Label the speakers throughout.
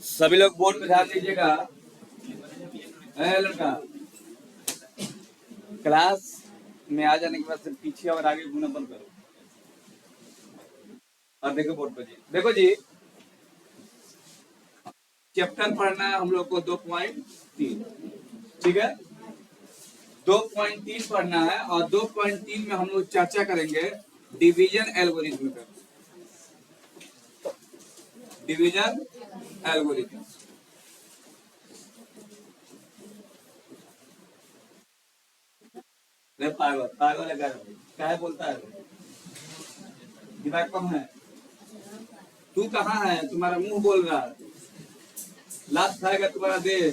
Speaker 1: सभी लोग बोर्ड पे ध्यान दीजिएगा। है लड़का, क्लास में आ जाने के बाद सिर्फ पीछे और आगे घूमना बंद करो और देखो बोर्ड पे जी। देखो जी, चैप्टर पढ़ना है हम लोग को 2.3, ठीक है। 2.3 पढ़ना है और 2.3 में हम लोग चर्चा करेंगे डिवीजन एल्गोरिथम का। Division algorithm. पागल पागल है, क्या है बोलता है, दिमाग कम है। तू कहाँ है, तुम्हारा मुंह बोल रहा है, लात खाएगा तुम्हारा देह।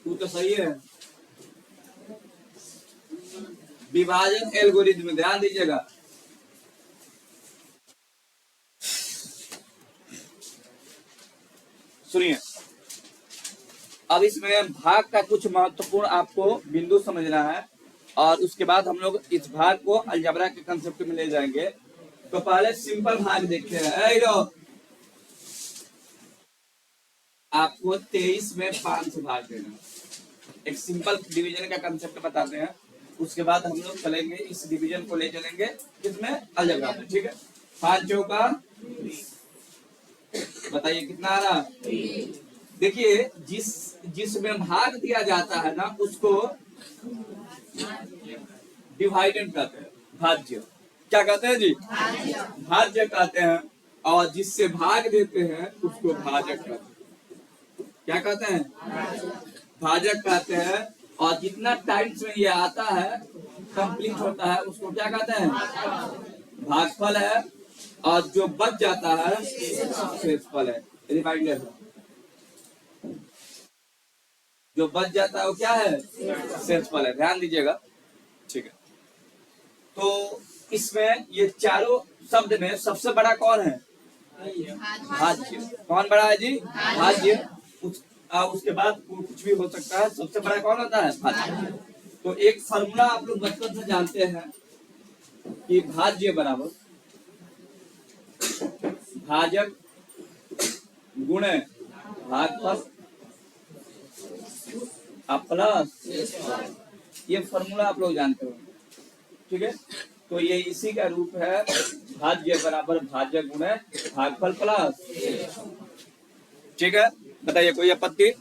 Speaker 1: तू तो सही है। विभाजन एल्गोरिथम में ध्यान दीजिएगा। सुनिए, अब इसमें भाग का कुछ महत्वपूर्ण आपको बिंदु समझना है और उसके बाद हम लोग इस भाग को अलजेब्रा के कंसेप्ट में ले जाएंगे। तो पहले सिंपल भाग देखते हैं। आपको 23 में 5 भाग देना। एक सिंपल डिवीजन का कंसेप्ट बताते हैं, उसके बाद हम लोग चलेंगे इस डिवीजन को ले चलेंगे किसमें, अलजेब्रा में, ठीक है। 5 चौका, बताइए कितना आ रहा। देखिए, जिसमें भाग दिया जाता है ना उसको डिवाइडेंड कहते हैं, भाज्य। क्या कहते हैं जी, भाज्य कहते हैं। और जिससे भाग देते हैं उसको भाजक कहते हैं। क्या कहते हैं, भाजक कहते हैं। और जितना टाइम्स में ये आता है, कंप्लीट होता है, उसको क्या कहते हैं, भागफल है। और जो बच जाता है शेषफल है, रिमाइंडर है। जो बच जाता है वो क्या है, शेषफल है। ध्यान दीजिएगा, ठीक है। तो इसमें ये चारों शब्द में सबसे बड़ा कौन है, भाज्य। कौन बड़ा है जी, भाज्य। उसके बाद कुछ भी हो सकता है, सबसे बड़ा कौन होता है, भाज्य। तो एक फॉर्मूला आप लोग बचपन से जानते हैं कि भाज्य बराबर भाजक गुणे भागफल प्लस, ये फॉर्मूला आप लोग जानते हो, ठीक है। तो ये इसी का रूप है, भाज्य बराबर भाजक गुणे भागफल प्लस, ठीक है। बताइए कोई आपत्ति।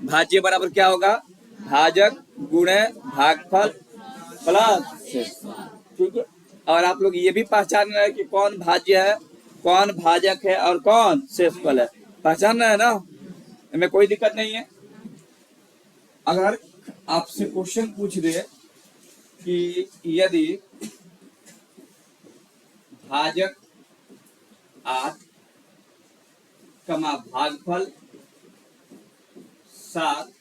Speaker 1: भाज्य बराबर क्या होगा, भाजक गुणे भागफल प्लस, ठीक है। और आप लोग ये भी पहचान रहे हैं कि कौन भाज्य है, कौन भाजक है और कौन शेषफल है। पहचान रहे हैं ना, इनमें कोई दिक्कत नहीं है। अगर आपसे क्वेश्चन पूछ दे कि यदि भाजक 8 कमा भागफल 7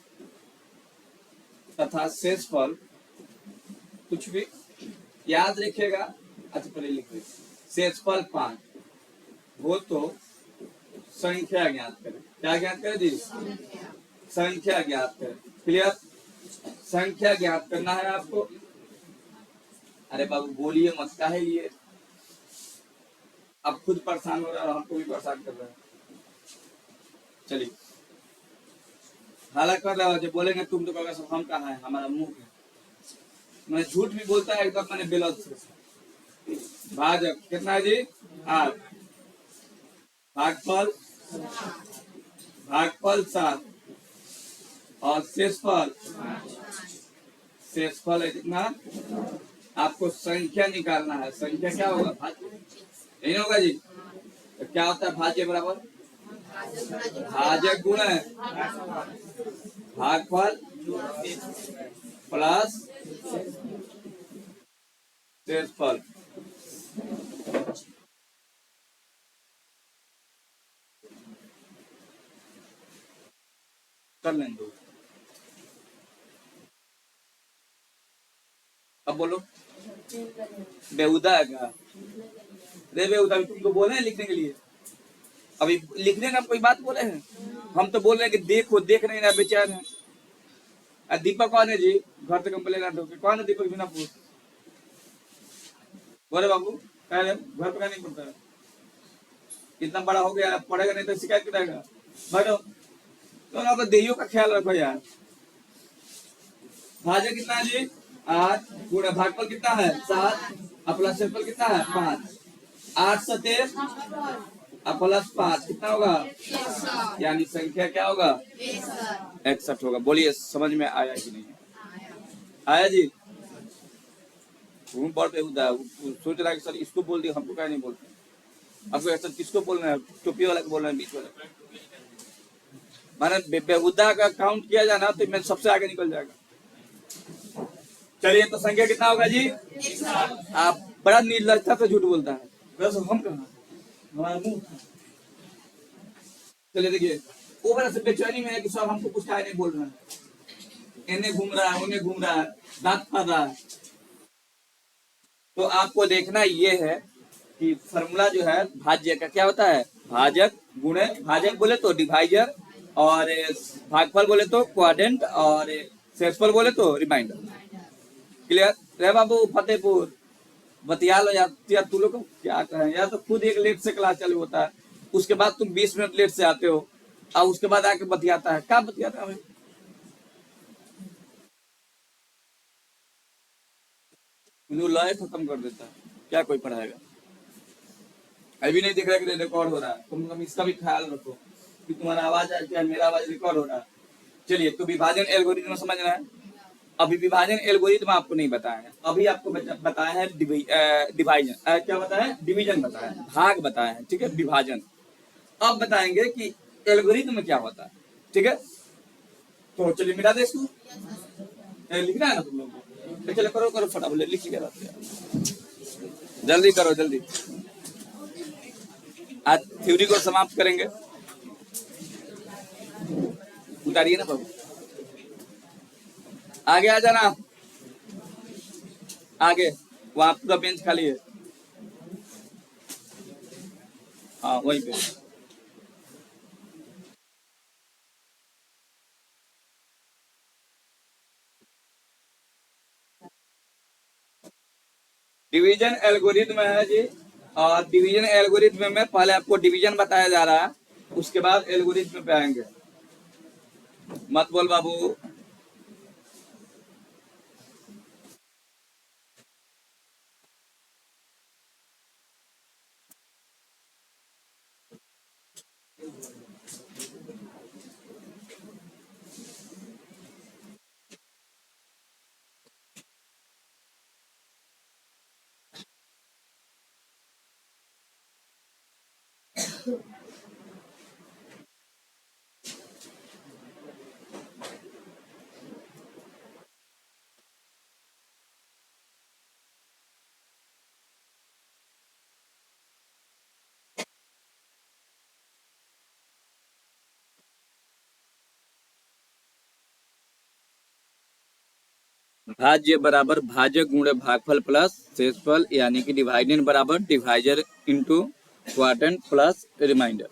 Speaker 1: तथा शेषफल कुछ भी याद रखिएगा। अच्छा पहले लिख लीजिए, शेषफल 5 हो तो संख्या ज्ञात करें। क्या ज्ञात करें जी, संख्या ज्ञात करें। क्लियर, संख्या ज्ञात करना है आपको। अरे बाबू बोलिए मत, क्या है ये, अब खुद परेशान हो रहा है और हमको भी परेशान कर रहा है। चलिए, हालांकि कर रहा है, जब बोलेंगे तुम तो कहोगे सब हम कहाँ है, हमारा मुंह है। मैं झूठ भी बोलता है एकदम, मैंने बेलत से। भाजक कितना है जी, 8, भागफल 7 और शेषफल है कितना, आपको संख्या निकालना है। संख्या क्या होगा, भाज्य नहीं होगा जी। तो क्या होता है भाज्य बराबर भाजक गुण भागफल प्लस शेषफल। कर लें दो, अब बोलो। बेहुदा है क्या, रे बेहुदा, तुमको बोले हैं लिखने के लिए, अभी लिखने का कोई बात बोले हैं। हम तो बोल रहे हैं कि देखो, देख नहीं रहा, बेचैन है। दीपक कौन है जी, घर से कंप्लेन दो, कौन है दीपक बिनापुर, बोले बाबू कह रहे घर पे नहीं पड़ता है। इतना बड़ा हो गया, पढ़ेगा नहीं तो शिकायत करेगा। बैठो। तो आप देहियों का ख्याल रखो यार। भाजक कितना है जी? 8 गुणा भागफल कितना है? 7 और प्लस क्षेत्रफल कितना है? 5। 8 सते और प्लस 5 कितना होगा? यानी संख्या क्या होगा? 61 होगा। बोलिए समझ में आया कि नहीं? आया जी? बड़ बेहुदा है। सोच रहा है कि सर इसको बोल दिया, हमको क्या नहीं बोलते। आपको ऐसा किसको बोलना है? टोपी वाला को बोलना है, बीच वाला। माने बेहुदा का काउंट किया जाना तो मैं सबसे आगे निकल जाएगा। चलिए तो संख्या कितना होगा जी? आप बड़ा निर्लजता से झूठ बोलता है। वैसे हम कहा हमारा मुंह। चलिए देखिए, वो बड़ा से बेचैनी में है कि सब हमको कुछ क्या नहीं बोल रहे हैं। इन्हें घूम रहा है, उन्हें घूम रहा है, दांत फाड़ रहा है। तो आपको देखना ये है कि फॉर्मूला जो है भाज्य का क्या होता है? भाजक गुणे, भाजक बोले तो डिवाइजर, और भागफल बोले तो क्वाड्रेंट, और शेषफल बोले तो रिमाइंडर। क्लियर? रे बाबू फतेहपुर बतिया लो यार। यार तू लोग को क्या कहें यार, तो खुद एक लेट से क्लास चालू होता है, उसके बाद तुम 20 मिनट लेट से आते हो, और उसके बाद आके बतियाता है। क्या बतियाता है? लॉय खत्म कर देता है। क्या कोई पढ़ाएगा? अभी नहीं दिख रहा कि रिकॉर्ड हो रहा है। तुम इसका भी ख्याल रखो कि तुम्हारा आवाज है क्या, मेरा आवाज रिकॉर्ड हो रहा है। चलिए, तो विभाजन एल्गोरिथम समझना है। अभी विभाजन एल्गोरिथम आपको नहीं बताया है, अभी आपको बताया है डिवाइजन, क्या बताया है? डिवीजन बताया है, भाग बताया है, ठीक है, विभाजन। अब बताएंगे कि एल्गोरिथम में क्या होता है। ठीक है, तो चलिए मिटा दे इसको। लिखना है ना तुम लोगों को? तो चलो करो करो फटाफट, लिख लिया, जल्दी करो जल्दी। आज थ्योरी को समाप्त करेंगे। उतारिए ना बाबू, आगे आ जाना, आगे। वहां पूरा बेंच खाली है। हाँ वहीं पे। डिवीजन एल्गोरिथम है जी। और डिवीजन एल्गोरिथम में पहले आपको डिवीजन बताया जा रहा है, उसके बाद एल्गोरिथम पे आएंगे। मत बोल बाबू। भाज्य बराबर भाजक गुणे भागफल प्लस शेषफल, यानी कि डिवाइडेंड बराबर divisor into quadrant plus remainder.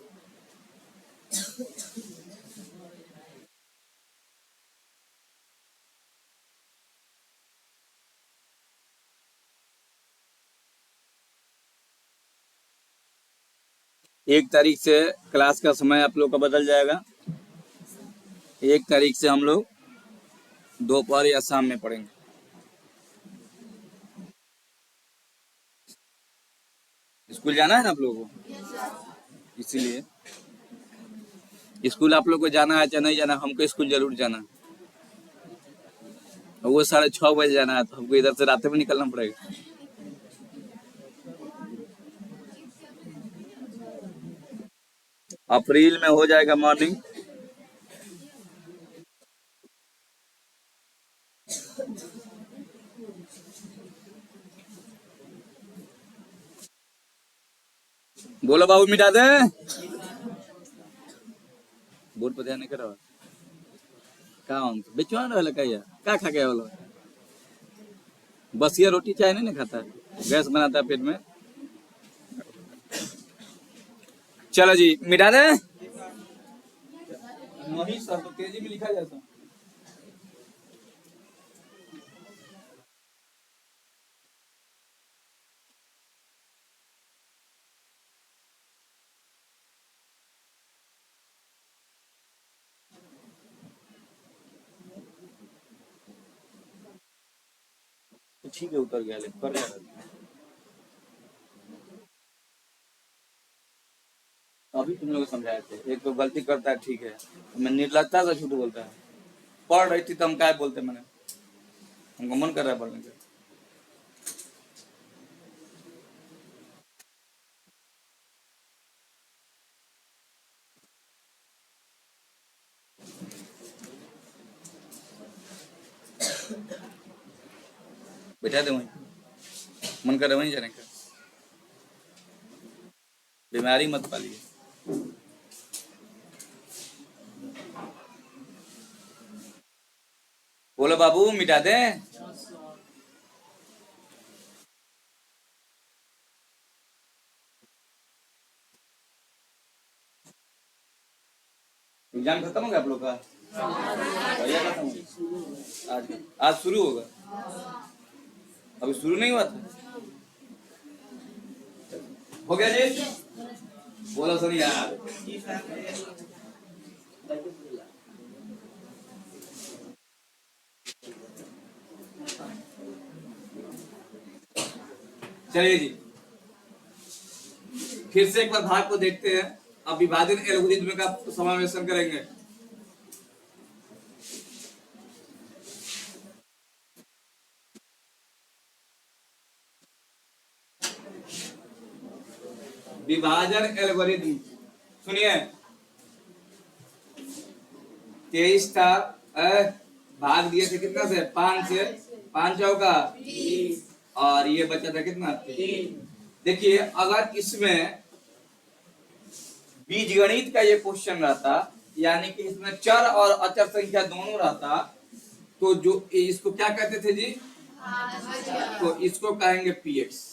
Speaker 1: एक तारीख से क्लास का समय आप लोग का बदल जाएगा। 1 तारीख से हम लोग दोपहर या शाम में पढ़ेंगे। स्कूल जाना है ना आप लोगों को, इसीलिए स्कूल आप लोग को जाना है चाहे नहीं जाना, हमको स्कूल जरूर जाना है। और वो 6:30 जाना है, तो हमको इधर से रात में निकलना पड़ेगा। अप्रैल में हो जाएगा मॉर्निंग। बोलो बाबू मिटा दे। बोर्ड पर ध्यान नहीं करो। काम बेचवा रहा क्या खा गया बोलो? बस ये रोटी चाय नहीं ना खाता है, गैस बनाता है पेट में। चलो जी मिटा दे। नहीं सर, तो तेजी में लिखा जाता। तो ठीक है, उतर गया, लेकिन कर रहा है। अभी तुम लोग समझाए थे, एक तो गलती करता है ठीक है, मैं निर्लजता से झूठ बोलता है। पढ़ रही थी तो हम क्या बोलते, मैंने हमको मन कर रहा है पढ़ने का। बैठा दे वहीं, मन कर रहा है वहीं जाने का। बीमारी मत पालिए। बोलो बाबू मिटा दे। एग्जाम खत्म हो गया आप लोग का? भैया खत्म हो गया। आज शुरू होगा, अभी शुरू नहीं हुआ था। हो गया जी, बोलो सर यार। चलिए जी, फिर से एक बार भाग को देखते हैं। अब विभाजन एल्गोरिथ्म का समावेशन करेंगे। विभाजन एल्गोरिथ्म सुनिए, 23 था, भाग दिए थे कितना से? 5 से, 5 चौका, और ये बचा था कितना? 3। देखिए अगर इसमें बीजगणित का ये क्वेश्चन रहता, यानी कि इसमें चर और अचर संख्या दोनों रहता, तो जो इसको क्या कहते थे जी? तो इसको कहेंगे पीएक्स।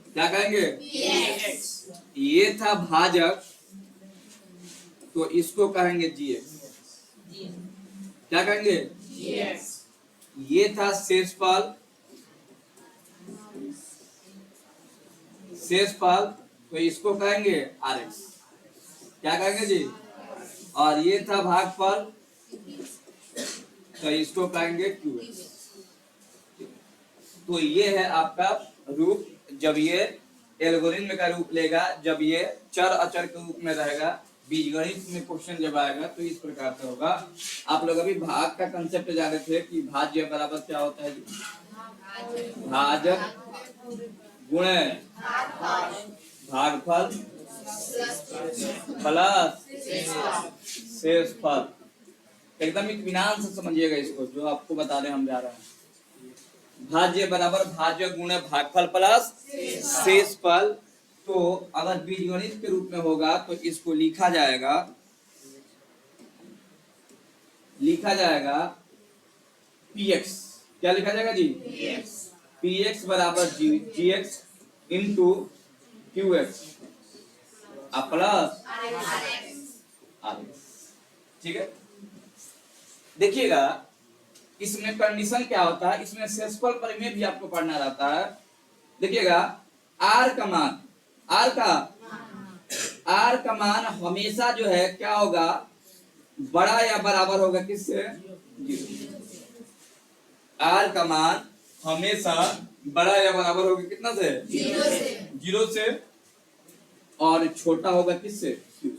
Speaker 1: क्या कहेंगे? पीएक्स। ये था भाजक, तो इसको कहेंगे जीएक्स। क्या कहेंगे? जीएक्स। ये था शेषफल, शेषफल, तो इसको कहेंगे आरएक्स। क्या कहेंगे जी? और ये था भागफल, तो इसको कहेंगे क्यूएक्स। तो ये है आपका रूप, जब ये एल्गोरिथ्म का रूप लेगा, जब ये चर अचर के रूप में रहेगा, बीजगणित में क्वेश्चन जब आएगा तो इस प्रकार से होगा। आप लोग अभी भाग का कंसेप्ट जाने थे कि भाज्य बराबर क्या होता है? भाजक गुणे भागफल प्लस शेषफल। एकदम इत्मीनान से समझिएगा इसको, जो आपको बता रहे हम जा रहे हैं। भाज्य बराबर भाज्य गुणे भागफल प्लस शेषफल। तो अगर बीजगणित के रूप में होगा तो इसको लिखा जाएगा, पीएक्स। क्या लिखा जाएगा जी? पीएक्स बराबर जीएक्स इंटू क्यूएक्स प्लस आरएक्स। ठीक है, देखिएगा इसमें कंडीशन क्या होता है, इसमें शेषफल परिमेय भी आपको पढ़ना रहता है। देखिएगा आर का मान, आर का मान हमेशा जो है क्या होगा? बड़ा या बराबर होगा किससे? जीरो। आर का मान हमेशा बड़ा या बराबर होगा कितना से? जीरो से। और छोटा होगा किससे? क्यू से।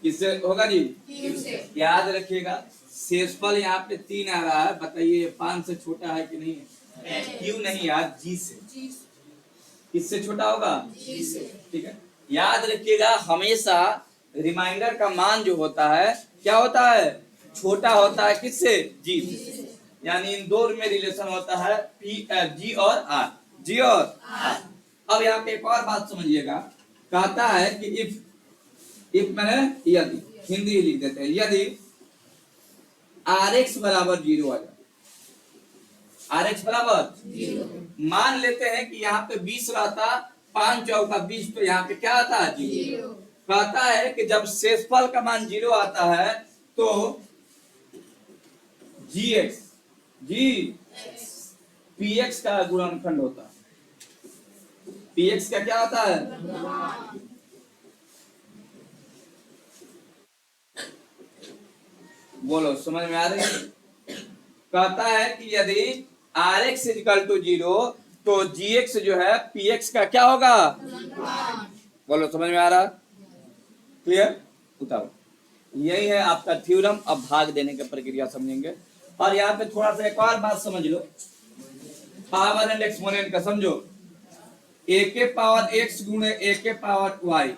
Speaker 1: किससे होगा जी? क्यू से। याद रखिएगा शेषफल यहाँ पे 3 आ रहा है, बताइए 5 से छोटा है कि नहीं है? क्यू नहीं यार, जी से। किससे छोटा होगा? जी से। ठीक है, याद रखिएगा हमेशा रिमाइंडर का मान जो होता है क्या होता है? छोटा होता है किससे? जी से। यानी इन दो में रिलेशन होता है जी और आर, जी और आर। अब यहाँ पे एक और बात समझिएगा, कहता है कि इफ मैंने यदि, हिंदी लिख देते हैं, यदि Rx बराबर 0 आ जाए, Rx बराबर 0, मान लेते हैं कि यहाँ पे 20 रहता, 5 चौका 20, तो यहाँ पे क्या आता है? 0। कहता है कि जब शेषफल का मान 0 आता है तो gx px का गुणनखंड होता है। px का क्या होता है? बोलो समझ में आ रही है? कहता है कि यदि आर एक्स इजिकल टू 0, तो जी एक्स जो है पी एक्स का क्या होगा? बोलो, समझ में आ रहा? क्लियर? उतारो। यही है आपका थ्योरम। अब भाग देने की प्रक्रिया समझेंगे। और यहाँ पे थोड़ा सा एक और बात समझ लो, पावर एंड एक्सपोनेंट का समझो। ए के पावर एक्स गुणे ए के पावर वाई,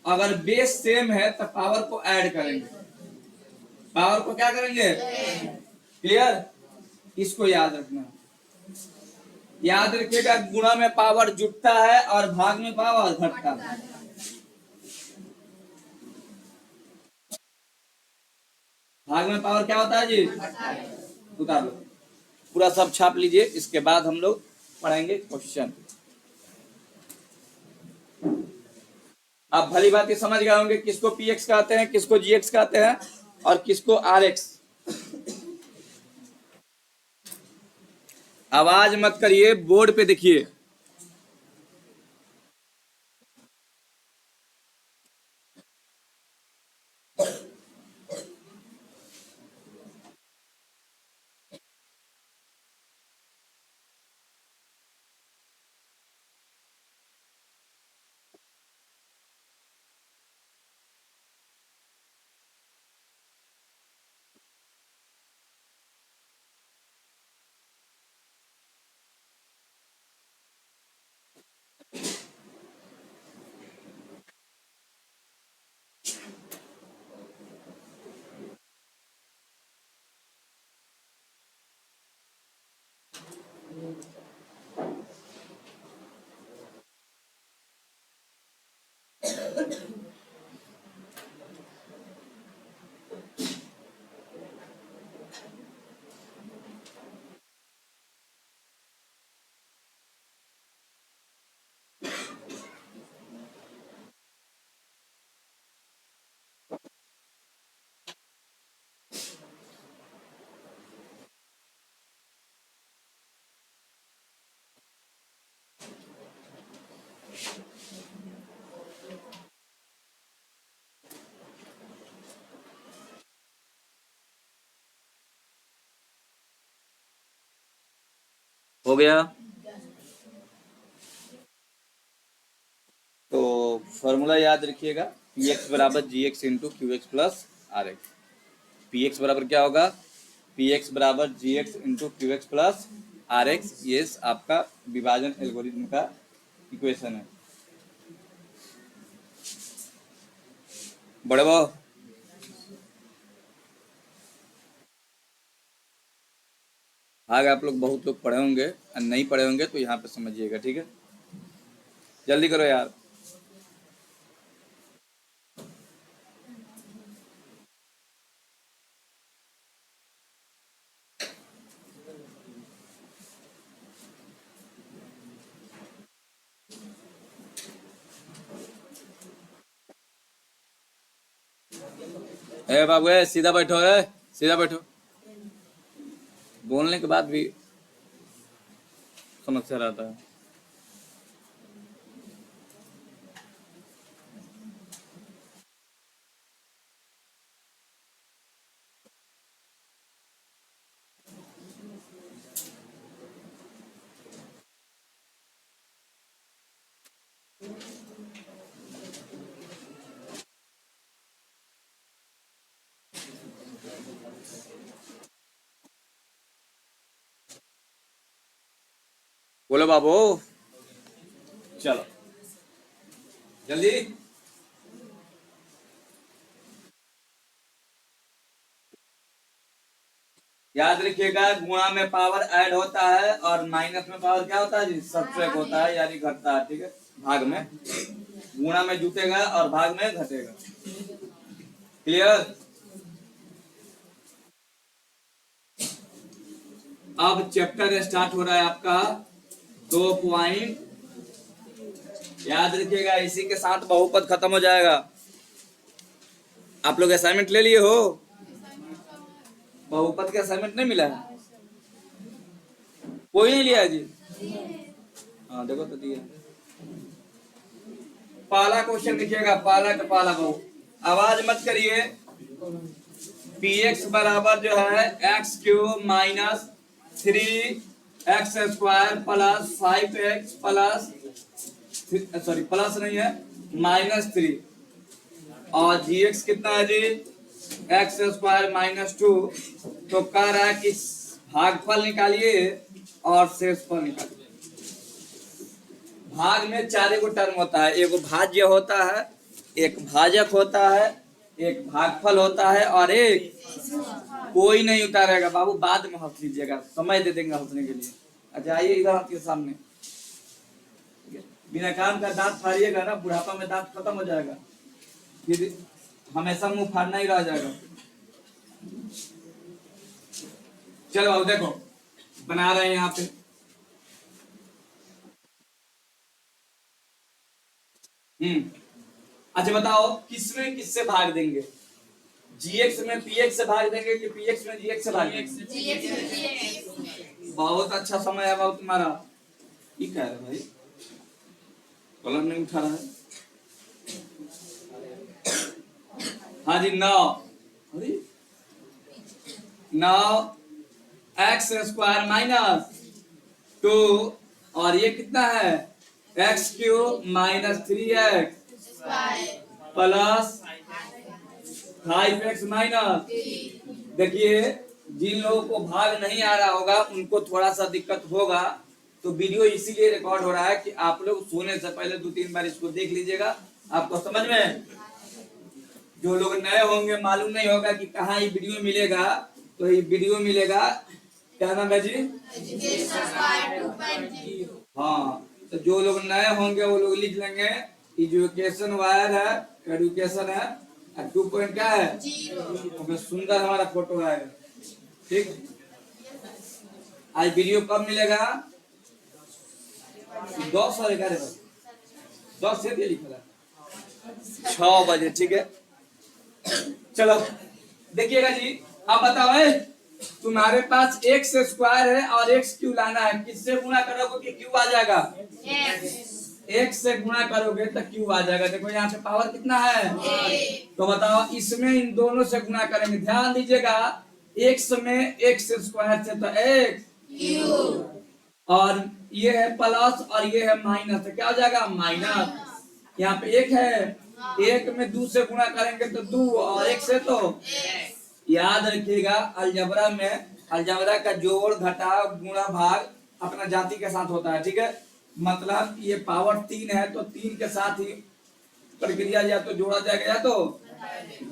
Speaker 1: अगर बेस सेम है तो पावर को ऐड करेंगे। पावर को क्या करेंगे? क्लियर? इसको याद रखना। याद रखिएगा, गुणा में पावर जुटता है और भाग में पावर घटता है। भाग में पावर क्या होता है जी? उतार लो, पूरा सब छाप लीजिए। इसके बाद हम लोग पढ़ेंगे क्वेश्चन। आप भली बात समझ गए होंगे किसको पी एक्स कहते हैं, किसको जी एक्स कहते हैं और किसको आर एक्स। आवाज मत करिए, बोर्ड पे देखिए। हो गया? तो फॉर्मूला याद रखिएगा, पी एक्स बराबर G X into Q X plus R X. P X बराबर क्या होगा? पी एक्स बराबर G X into Q X plus R X. ये आपका विभाजन एल्गोरिथम का इक्वेशन है। बड़े भाव, आगे आप लोग बहुत लोग पढ़े होंगे और नहीं पढ़े होंगे तो यहाँ पे समझिएगा, ठीक है? जल्दी करो यार। ए बाबू, सीधा बैठो, है सीधा बैठो। बोलने के बाद भी समस्या रहता है। बोलो बाबू, चलो जल्दी। याद रखिएगा, गुणा में पावर ऐड होता है और माइनस में पावर क्या होता है जी? सब्ट्रैक्ट होता है, यानी घटता है, ठीक है? भाग में गुणा में जुटेगा और भाग में घटेगा। क्लियर? अब चैप्टर स्टार्ट हो रहा है आपका 2 पॉइंट। याद रखिएगा, इसी के साथ बहुपद खत्म हो जाएगा। आप लोग असाइनमेंट ले लिए हो? बहुपद का असाइनमेंट नहीं मिला है? कोई नहीं लिया जी? हाँ देखो तो दिया। पहला क्वेश्चन लिखिएगा, पहला का पहला बहु। आवाज मत करिए। पी एक्स बराबर जो है x cube minus 3 x square plus 5x plus sorry plus नहीं है -3 और gx कितना है जी एक्स स्क्वायर -2। तो कह रहा है कि भागफल निकालिए और शेषफल निकालिए। भाग में 4 टर्म होता है, एक भाज्य होता है, एक भाजक होता है, एक भागफल होता है और एक कोई नहीं उतारेगा बाबू, बाद में हंस लीजिएगा, समय दे देंगे हंसने के लिए। अच्छा आइए इधर आपके सामने, बिना काम का दांत फाड़िएगा ना, बुढ़ापा में दांत खत्म हो जाएगा, फिर हमेशा मुंह फाड़ना ही रह जाएगा। चलो अब देखो बना रहे हैं यहाँ पे। अच्छा बताओ किसमें किससे भाग देंगे? gx में px से भाग देंगे कि px में gx से भाग देंगे? बहुत अच्छा समय है बाबू तुम्हारा। ये कह रहे भाई कलर नहीं उठा रहा है। हाँ जी 9 एक्स स्क्वायर -2 और ये कितना है x³ -3x प्लस 5x देखिए जिन लोगों को भाग नहीं आ रहा होगा उनको थोड़ा सा दिक्कत होगा, तो वीडियो इसीलिए रिकॉर्ड हो रहा है कि आप लोग सोने से पहले 2-3 बार इसको देख लीजिएगा, आपको समझ में। जो लोग नए होंगे मालूम नहीं होगा कि कहाँ ये वीडियो मिलेगा, तो ये वीडियो मिलेगा, क्या नाम है जी? हाँ, तो जो लोग नए होंगे वो लोग लिख लेंगे एजुकेशन वायर है, एजुकेशन है, 2 पॉइंट क्या है 0। सुंदर हमारा फोटो है, ठीक। आज वीडियो कब मिलेगा? 10 और 11 बजे, 10 से लिखा 6 बजे, ठीक है। चलो देखिएगा जी, अब बताओ तुम्हारे पास एक्स स्क्वायर है और एक्स क्यू लाना है, किससे गुणा करोगे कि क्यू आ जाएगा? एक्स से गुणा करोगे तो क्यू आ जाएगा। देखो यहाँ पे पावर कितना है, तो बताओ इसमें इन दोनों से गुणा करेंगे, ध्यान दीजिएगा, एक्स में एक्स स्क्वायर से तो एक्स और ये है प्लस और ये है माइनस, तो क्या हो जाएगा माइनस। यहाँ पे एक है, एक में 2 से गुणा करेंगे तो 2 और एक से तो याद रखिएगा अलजबरा में, अलजबरा का जोड़ घटाव गुणा भाग अपना जाति के साथ होता है, ठीक है। मतलब ये पावर 3 है तो 3 के साथ ही प्रक्रिया या तो जोड़ा जाएगा या तो,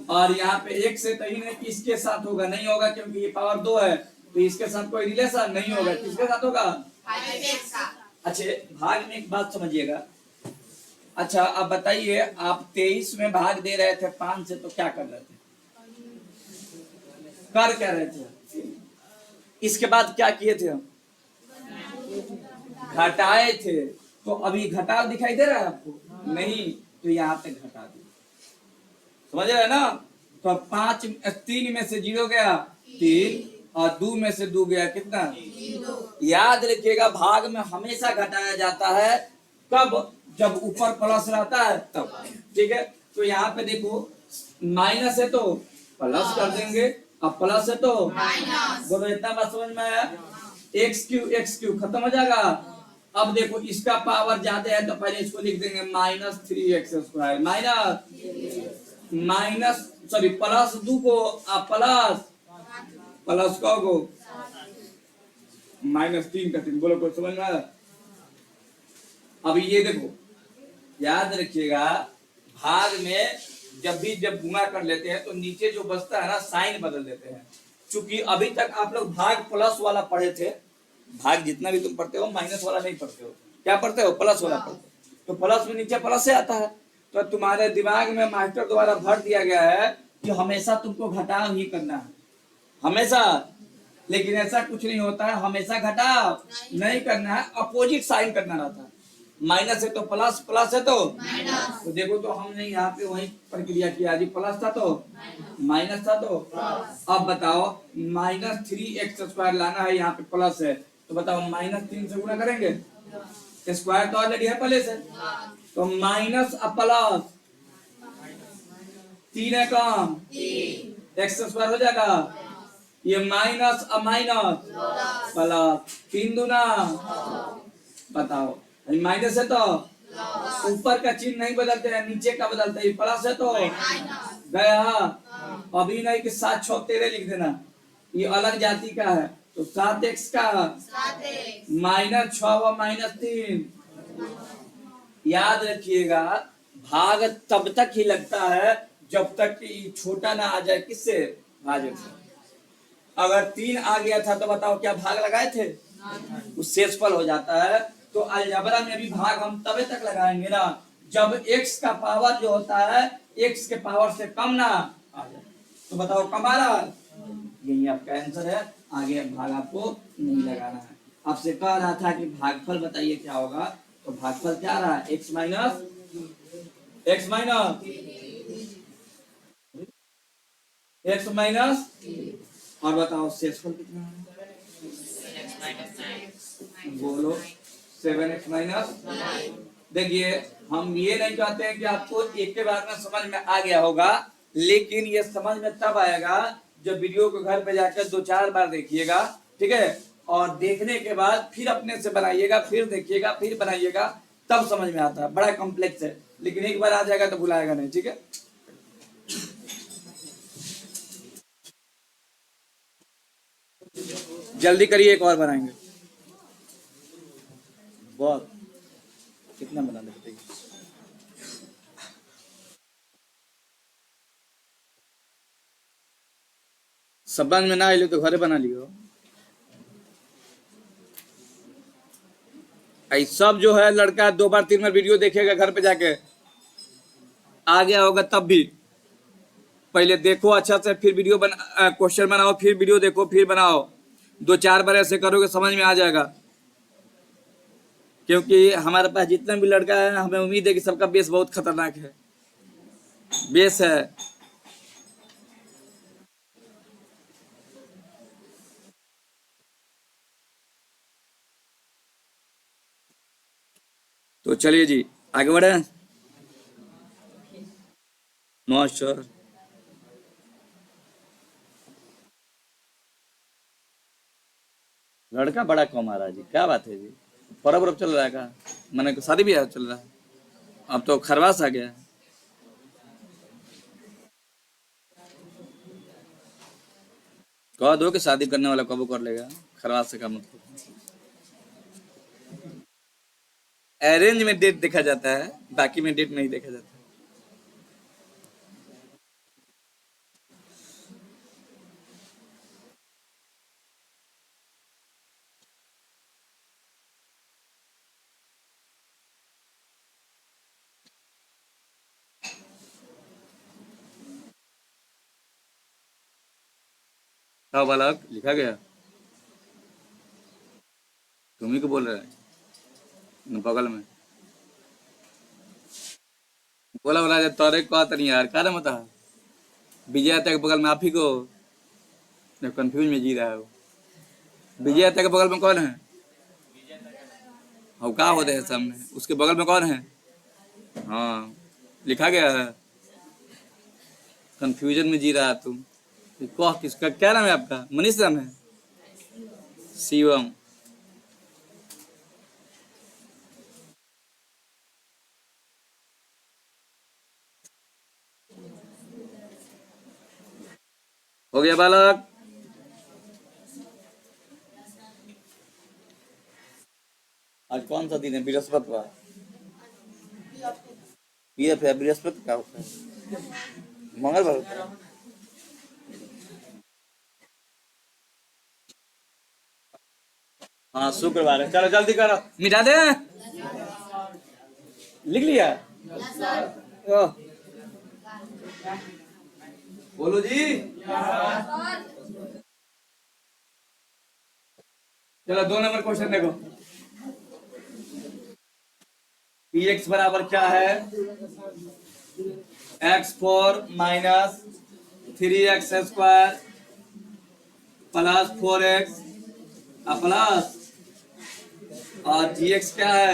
Speaker 1: और यहाँ पे एक से तो ही नहीं कि इसके साथ होगा, नहीं होगा क्योंकि ये पावर 2 है, तो इसके साथ कोई रिलेशन नहीं होगा, किसके साथ होगा? अच्छा भाग में एक बात समझिएगा। अच्छा अब बताइए, आप 23 में भाग दे रहे थे 5 से, तो क्या कर रहे थे? कर क्या रहे थे? इसके बाद क्या किए थे हम? घटाए थे। तो अभी घटाव दिखाई दे रहा है आपको? नहीं, तो यहाँ पे घटा दिया, समझ रहे हैं ना। तो 3 में से 0 गया 3 और 2 में से 2 गया कितना? याद रखिएगा भाग में हमेशा घटाया जाता है, कब? जब ऊपर प्लस रहता है तब, ठीक है। तो यहाँ पे देखो माइनस है तो प्लस कर देंगे, अब प्लस है तो माइनस, बोलो इतना बात समझ में आया? x³ खत्म हो जाएगा। अब देखो इसका पावर ज्यादा है तो पहले इसको लिख देंगे -3x² माइनस सॉरी प्लस 2 को प्लस को -3 का 3, बोलो कोई समझ में आया? अब ये देखो याद रखिएगा, भाग में जब गुणा कर लेते हैं तो नीचे जो बचता है ना साइन बदल देते हैं। क्योंकि अभी तक आप लोग भाग प्लस वाला पढ़े थे, भाग जितना भी तुम पढ़ते हो माइनस वाला नहीं पढ़ते हो, क्या पढ़ते हो? प्लस वाला पढ़ते हो। तो प्लस में नीचे प्लस से आता है, तो तुम्हारे दिमाग में मास्टर द्वारा भर दिया गया है कि हमेशा तुमको घटाव ही करना है, हमेशा। लेकिन ऐसा कुछ नहीं होता है, हमेशा घटाव नहीं करना है, अपोजिट साइन करना रहता है। माइनस है तो प्लस, प्लस है तो माइनस। तो देखो तो हमने यहाँ पे वही प्रक्रिया किया जी, प्लस था तो माइनस था तो। अब बताओ -3x² लाना है, यहाँ पे प्लस है, तो बताओ -3 से गुणा करेंगे, स्क्वायर तो ऑलरेडी है पहले से, तो माइनस प्लस 3 है कम x² हो जाएगा, ये माइनस माइनस प्लस, 3 दूना बताओ, माइनस है तो ऊपर का चिन्ह नहीं बदलते हैं, नीचे का बदलते हैं, प्लस है तो गया। अभी नहीं कि 7 6 13 लिख देना, ये अलग जाति का है, तो 7x का माइनस 6 व माइनस 3। याद रखिएगा, भाग तब तक ही लगता है जब तक कि छोटा ना आ जाए किससे, भाजक से। अगर 3 आ गया था तो बताओ क्या भाग लगाए थे, उस शेषफल हो जाता है। तो अलजबरा में भी भाग हम तबे तक लगाएंगे ना जब x का पावर जो होता है x के पावर से कम ना आ जाए। तो बताओ कम आ रहा है, यही आपका आंसर है। आगे भाग आपको नहीं लगाना है। आपसे कह रहा था कि भागफल बताइए क्या होगा, तो भागफल क्या आ रहा है, x माइनस x माइनस, और बताओ शेषफल कितना है, बोलो 7x माइनस। देखिए हम ये नहीं कहते हैं कि आपको एक के बार में समझ में आ गया होगा, लेकिन ये समझ में तब आएगा जब वीडियो को घर पे जाकर 2-4 बार देखिएगा, ठीक है। और देखने के बाद फिर अपने से बनाइएगा, फिर देखिएगा, फिर बनाइएगा, तब समझ में आता है। बड़ा कॉम्प्लेक्स है, लेकिन एक बार आ जाएगा तो भुलाएगा नहीं, ठीक है। जल्दी करिए, एक और बनाएंगे। बहुत कितना बना देते हैं, समझ में ना आइले तो घरे बना लियो। सब जो है लड़का 2 बार 3 बार वीडियो देखेगा, घर पे जाके आ गया होगा तब भी पहले देखो अच्छा से, फिर वीडियो बना, क्वेश्चन बनाओ, फिर वीडियो देखो, फिर बनाओ। 2-4 बार ऐसे करोगे समझ में आ जाएगा। क्योंकि हमारे पास जितना भी लड़का है, हमें उम्मीद है कि सबका बेस बहुत खतरनाक है, बेस है। तो चलिए जी आगे बढ़े। नमस्कार। लड़का बड़ा कम आ रहा है जी, क्या बात है जी, पर्व वर्व चल रहा है का, मैंने शादी ब्याह चल रहा है, अब तो खरवास आ गया। कह दो कि शादी करने वाला कब कर लेगा, खरवास से का मतलब। अरेंज में डेट देखा जाता है, बाकी में डेट नहीं देखा जाता। क्या बालक लिखा गया, तुम्ही को बोल रहे हैं बगल में, बोला बोला जब तोरे कहत नहीं यार, का मत विजय तक बगल में आप ही को कंफ्यूज में जी रहा है वो। विजय तक के बगल में कौन है, और का होते हैं सामने, उसके बगल में कौन है। हाँ लिखा गया है, कंफ्यूजन में जी रहा है तुम। कह किसका, क्या नाम है आपका, मनीष नाम है, शिवम। हो गया बालक। आज कौन सा दिन है, बृहस्पतिवार, पीएफ है, बृहस्पति का होता है, मंगलवार होता है। हाँ शुक्रवार है, चलो जल्दी करो, मिटा दे, लिख लिया। ओह, बोलो जी। चलो 2 नंबर क्वेश्चन देखो। px बराबर क्या है, x4 minus 3x square plus 4x plus, और gx क्या है,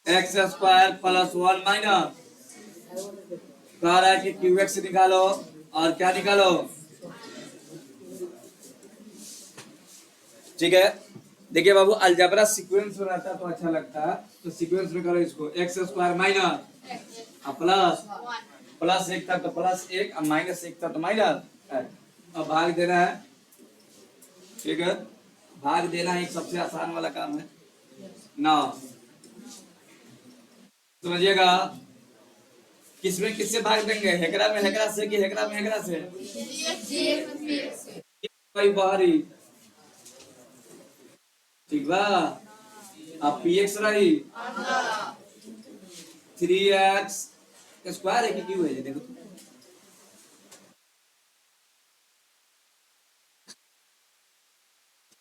Speaker 1: x स्क्वायर प्लस 1 माइनस, कह रहा है कि qx निकालो और क्या निकालो, ठीक है। देखिए बाबू, अलजेब्रा सीक्वेंस में रहता तो अच्छा लगता है, तो सीक्वेंस में करो इसको x square minus plus plus एक था तो प्लस एक, और माइनस एक था तो माइनस। अब भाग देना है, ठीक है, भाग देना है, एक सबसे आसान वाला काम है ना, समझिएगा। किसमें किससे भाग देंगे, हेकरा में हेकरा से कि हेकरा में हेकरा से, भाई बाहरी, ठीक बा। अब पी एक्स रही 3x स्क्वायर है कि क्यों है, देखो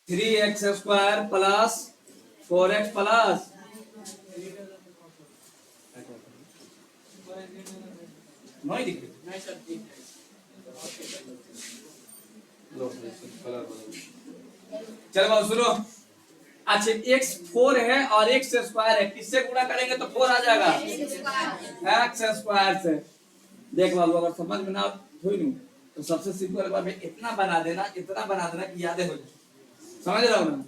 Speaker 1: 3x square plus 4x plus नहीं दिख रही, चलो बाबू सुनो। अच्छा x 4 है और x स्क्वायर है, किससे गुणा करेंगे तो 4 आ जाएगा, x स्क्वायर से। देख बाबू, अगर समझ में ना हुई नहीं तो सबसे सिंपल बात है, इतना बना देना, इतना बना देना कि यादें हो जाए, समझ रहे हो ना।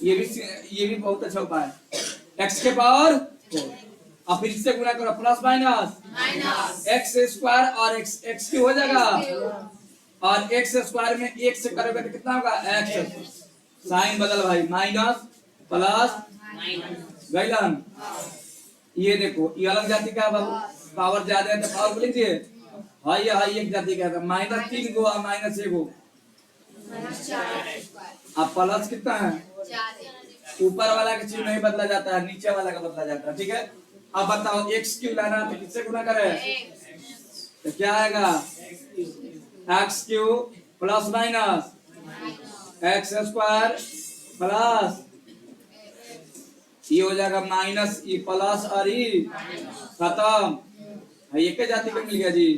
Speaker 1: ये भी बहुत अच्छा उपाय है। x के पावर 4 और फिर इससे गुणा करो प्लस माइनस एक्स स्क्वायर और एक्स की हो जाएगा, और एक्स स्क्वायर में एक से करोगे तो कितना होगा एक्स, साइन बदल भाई, माइनस प्लस गैलन। ये देखो ये अलग जाति का बाबू, पावर ज्यादा है तो पावर बोलिए, हाई हाई एक जाति का है, माइनस 3 गो और माइनस 1 गो, अब प्लस कितना है, ऊपर वाला का चिन्ह नहीं बदला जाता है, नीचे वाला का बदला जाता है, ठीक है। अब बताओ एक्स क्यू लाना तो किससे गुणा करें, तो क्या आएगा x Q plus minus x square plus, ये हो जाएगा माइनस ई प्लस और ई खत्म, एक ही जाति का मिल गया जी।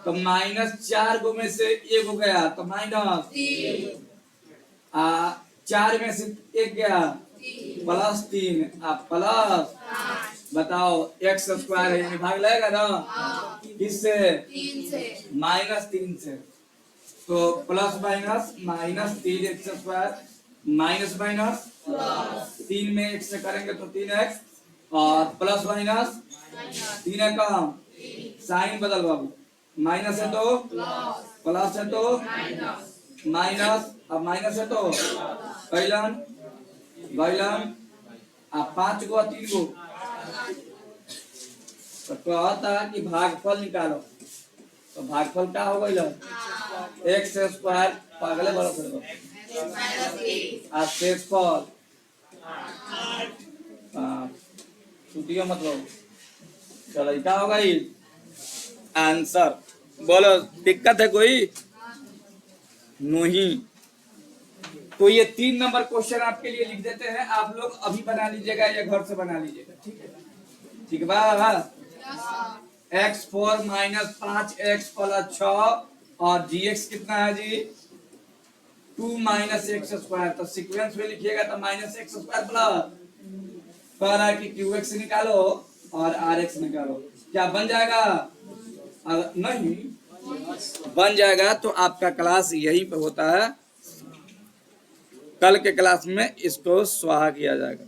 Speaker 1: तो माइनस 4 गो में से 1 हो गया तो माइनस 4 में से 1 गया प्लस 3 प्लस, बताओ एक्स स्क्वायर है यानी भाग लगेगा ना, किससे, माइनस 3 से, तो plus minus minus 3 x square minus minus 3 में एक्स से करेंगे तो 3x और प्लस माइनस 3 कम, साइन बदल बाबू, माइनस है तो प्लस है तो माइनस, अब माइनस है तो गैलन गैलन, अब 5 गो 3 गो, तो कहता कि भागफल निकालो, तो भागफल क्या हो गई, एक्स स्क्वायर पागले बड़ा शेषफल छुट्टियों मतलब, चलो क्या होगा ये आंसर, बोलो दिक्कत है कोई नहीं। तो ये 3 नंबर क्वेश्चन आपके लिए लिख देते हैं, आप लोग अभी बना लीजिएगा या घर से बना लीजिएगा, ठीक है, ठीक है बा। x4 माइनस 5x प्लस 6 और gx कितना है जी 2 माइनस एक्स स्क्वायर, तो सीक्वेंस में लिखिएगा तो माइनस एक्स स्क्वायर प्लस, कह रहा है कि क्यूएक्स निकालो और आरएक्स निकालो, क्या बन जाएगा, अगर नहीं बन जाएगा तो आपका क्लास यहीं पे होता है, कल के क्लास में इसको स्वाहा किया जाएगा।